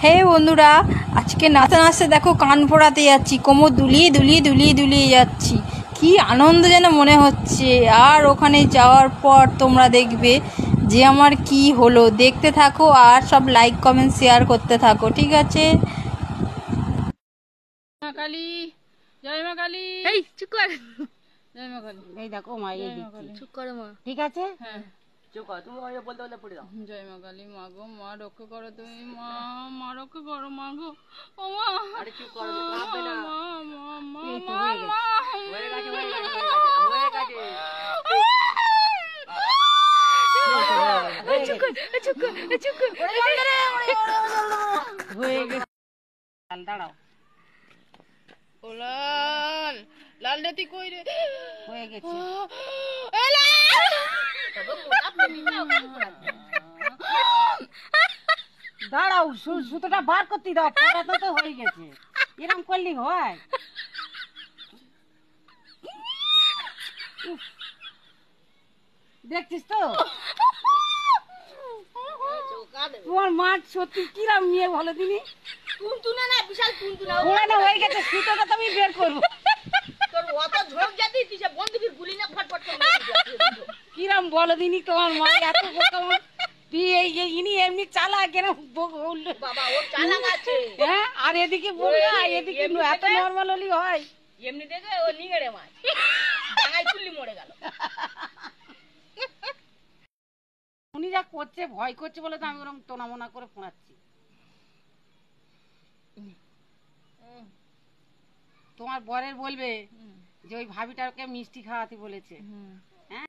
হে বন্ধুরা, আজকে নাচতে নাচতে দেখো কান ফোড়াতে যাচ্ছি, কোমর দুলিয়ে দুলিয়ে দুলিয়ে দুলিয়ে যাচ্ছি। কি আনন্দ যেন মনে হচ্ছে। আর ওখানে যাওয়ার পর তোমরা দেখবে যে আমার কি হলো। দেখতে থাকো আর সব লাইক কমেন্ট শেয়ার করতে থাকো, ঠিক আছে? মা কালী, জয় মা কালী। এই চুপ কর। জয় মা কালী। এই দেখো মা এই জয় মা দিচ্ছি। কালী। চুপ করো মা। ঠিক আছে? হ্যাঁ, চুপ কর, তুমি ওই বলতে বলতে পড়ে দাও। জয় মা কালী। মা গো, মা রক্ষা করো তুমি। মা, মা রক্ষা করো মা গো। ও মা, আরে চুপ করো, কাঁদবে না। মা মা মা এই তো মা হয়ে গেছে। মা। হয়ে গেছে, হয়ে গেছে, হয়ে গেছে, হয়ে গেছে। চুপ কর, চুপ কর, চুপ কর। হয়ে গেছে। দাঁড়াও। ও লাল, লাল রে তুই কই রে? হয়ে গেছে। এ লাল! দাঁড়াও, সুতোটা বার করতে দাও। ফোঁটা তো হয়ে গেছে। এরকম করলি হয়? দেখছিস তো তোমার মা সত্যি কিরাম নিয়ে বলো তিনি। টুনটুনা না, বিশাল টুনটুনা। ওখানে হয়ে গেছে, সুতোটা তো আমি বের করবো। তোর অত ঝোঁক যাতি তুই সে বন্দুকের গুলি না ফটফট করে মেরে দিবি। কিরাম বলো দিনি তোমার মা এত বোকা মা। তুই ইনি এমনি চালা কেন বললো বাবা ওর চালাক আছে। হ্যাঁ, আর এদিকে বললো এদিকে এমনি এত নর্মাল হলি হয়? এমনি দেখে ও নিগড়ে মাছ ডাঙায় তুললি মরে গেল। উনি যা করছে ভয় করছে বলে তো আমি ওরকম তোনামোনা করে ফোঁড়াচ্ছি। তোমার বরের বলবে যে ওই ভাবিটাকে মিষ্টি খাওয়াতে বলেছে।